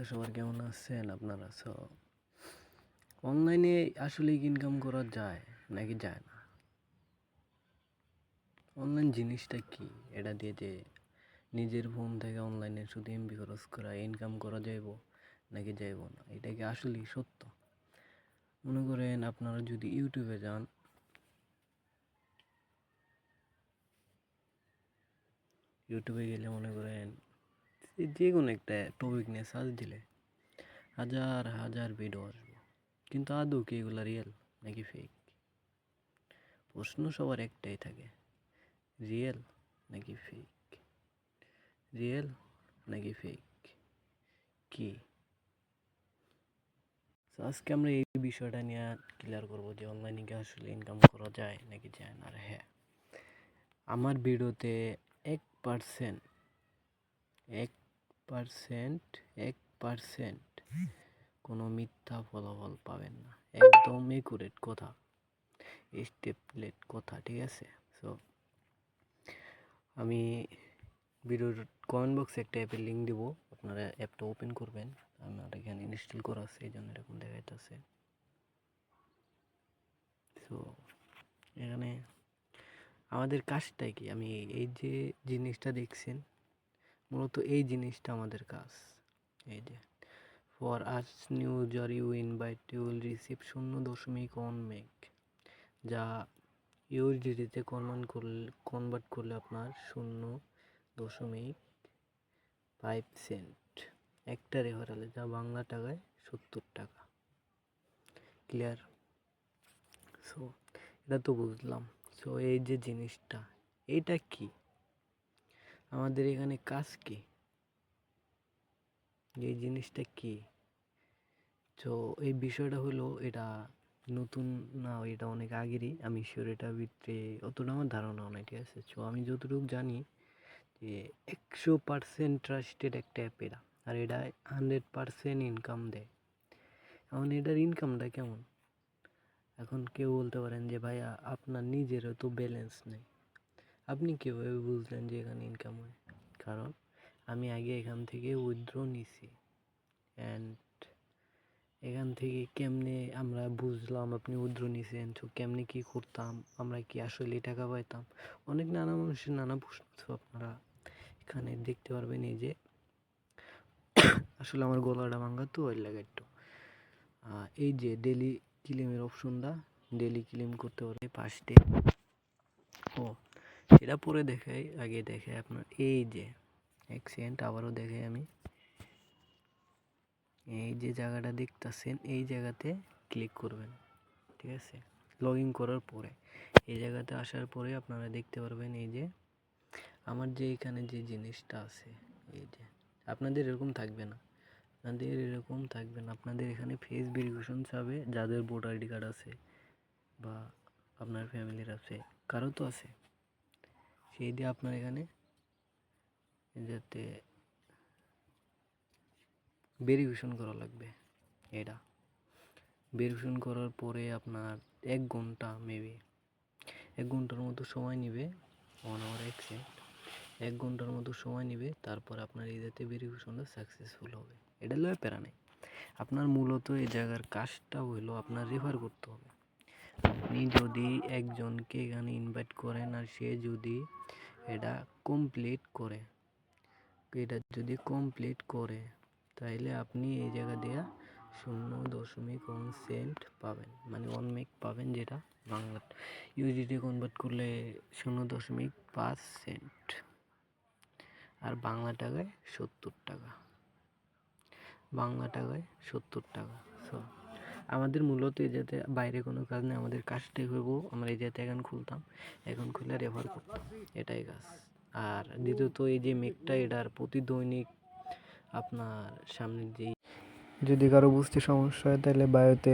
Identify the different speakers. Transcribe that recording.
Speaker 1: তো সবার কেমন আছেন আপনারা? অনলাইনে আসলে ইনকাম করা যায় নাকি যায় না? অনলাইন জিনিসটা কি? এটা দিয়ে যে নিজের ফোন থেকে অনলাইনে শুধু এমবি খরচ করা ইনকাম করা যাইব নাকি যাইব না? এটা কি আসলেই সত্য? মনে করেন আপনারা যদি ইউটিউবে যান, ইউটিউবে গেলে মনে করেন যে কোনো একটা টপিক নিয়ে সার্চ দিলে হাজার হাজার ভিডিও আসবে, কিন্তু আদৌ কি এগুলো রিয়েল নাকি ফেক? প্রশ্ন সবার একটাই থাকে, রিয়েল নাকি ফেক? রিয়েল নাকি ফেক কি? আজকে আমরা এই বিষয়টা নিয়ে ক্লিয়ার করবো যে অনলাইনে কি আসলে ইনকাম করা যায় নাকি যায় না। আর হ্যাঁ, আমার ভিডিওতে 1% 1% 1% কোনো মিথ্যা ফলাফল পাবেন না, একদম একুরেট কথা, স্টেপলেট কথা, ঠিক আছে? সো আমি ভিডিওর কমেন্ট বক্সে একটা অ্যাপের লিঙ্ক দিব, আপনারা অ্যাপটা ওপেন করবেন। আমার এখানে ইনস্টল করা আছে, এই জন্য এরকম দেখাইতেছে। তো এখানে আমাদের কাজটাই কি, আমি এই যে জিনিসটা দেখছেন, মূলত এই জিনিসটা আমাদের কাজ। এই যে ফর আজ new user you invite you will receive 0.1 meg, যা ইউএসডিতে কনভার্ট করলে আপনার 0.5 সেন্ট একটা রেফারেলে, যা বাংলা টাকায় 70 টাকা। ক্লিয়ার? সো এটা তো বুঝলাম। সো এই যে জিনিসটা, এইটা কি, আমাদের এখানে কাজ কি, এই জিনিসটা কি? তো এই বিষয়টা হলো, এটা নতুন না, এটা অনেক আগেরই। আমি শিওর এটার ভিতরে অতটা আমার ধারণা নাই, ঠিক আছে? সো আমি যতটুকু জানি যে 100% ট্রাস্টেড একটা অ্যাপ এটা, আর এটা 100% ইনকাম দেয়। এখন এটার ইনকামটা কেমন? এখন কেউ বলতে পারেন যে ভাই আপনার নিজেরও তো ব্যালেন্স নেই, আপনি কীভাবে বুঝলেন যে এখানে ইনকাম হয়? কারণ আমি আগে এখান থেকে উইথড্র নিছি, অ্যান্ড এখান থেকে কেমনে আমরা বুঝলাম আপনি উইথড্র নিছেন, তো কেমনে কী করতাম, আমরা কি আসলে টাকা পাইতাম? অনেক নানা মানুষের নানা প্রশ্ন, তো আপনারা এখানে দেখতে পারবেন। এই যে আসলে আমার গলাটা ভাঙা, তো ওই লাগে একটু। এই যে ডেলি ক্লেমের অপশনটা, ডেলি ক্লেম করতে পারে ফার্স্টে। ও এটা পরে দেখাই, আগে দেখাই আপনার এই যে সেকেন্ড, আবারও দেখাই আমি। এই যে জায়গাটা দেখতেছেন, এই জায়গাতে ক্লিক করবেন, ঠিক আছে? লগ ইন করার পরে এই জায়গাতে আসার পরে আপনারা দেখতে পারবেন এই যে আমার যে এখানে যে জিনিসটা আছে, এই যে আপনাদের এরকম থাকবে না, আপনাদের এখানে ফেস ভেরিফিকেশন চাবে, যাদের ভোটার আইডি কার্ড আছে বা আপনার ফ্যামিলির আছে, কারো তো আছে, সেই দিয়ে আপনার এখানে যাতে ভেরিফিকেশন করা লাগবে। এটা ভেরিফিকেশন করার পরে আপনার 1 ঘন্টা, মেবি 1 ঘন্টার মতো সময় নেবে, 1 আওয়ার 1 সেকেন্ড, 1 ঘন্টার মতো সময় নেবে। তারপর আপনার এই যাতে ভেরিফিকেশনটা সাকসেসফুল হবে। এটা লয় প্যারা নেই, আপনার মূলত এই জায়গার কাজটা হলো আপনার রেফার করতে হবে। আপনি যদি একজনকে এখানে ইনভাইট করেন আর সে যদি এটা কমপ্লিট করে, তাহলে আপনি এই জায়গা দেওয়া 0.1 সেন্ট পাবেন, মানে 1 মেগ পাবেন, যেটা বাংলা ইউএসডিতে কনভার্ট করলে 0.5 সেন্ট, আর বাংলা টাকায় 70 টাকা। সো আমাদের মূলত এই যাতে বাইরে কোনো কাজ নেই, আমাদের কাজটাই হইব, আমরা এই যাতে এখন খুলে রেফার করতাম, এটাই কাজ। আর দ্বিতীয়ত এই যে মেকটা, এটার প্রতি দৈনিক আপনার সামনে যেই, যদি কারো বুঝতে সমস্যা হয় তাহলে বায়োতে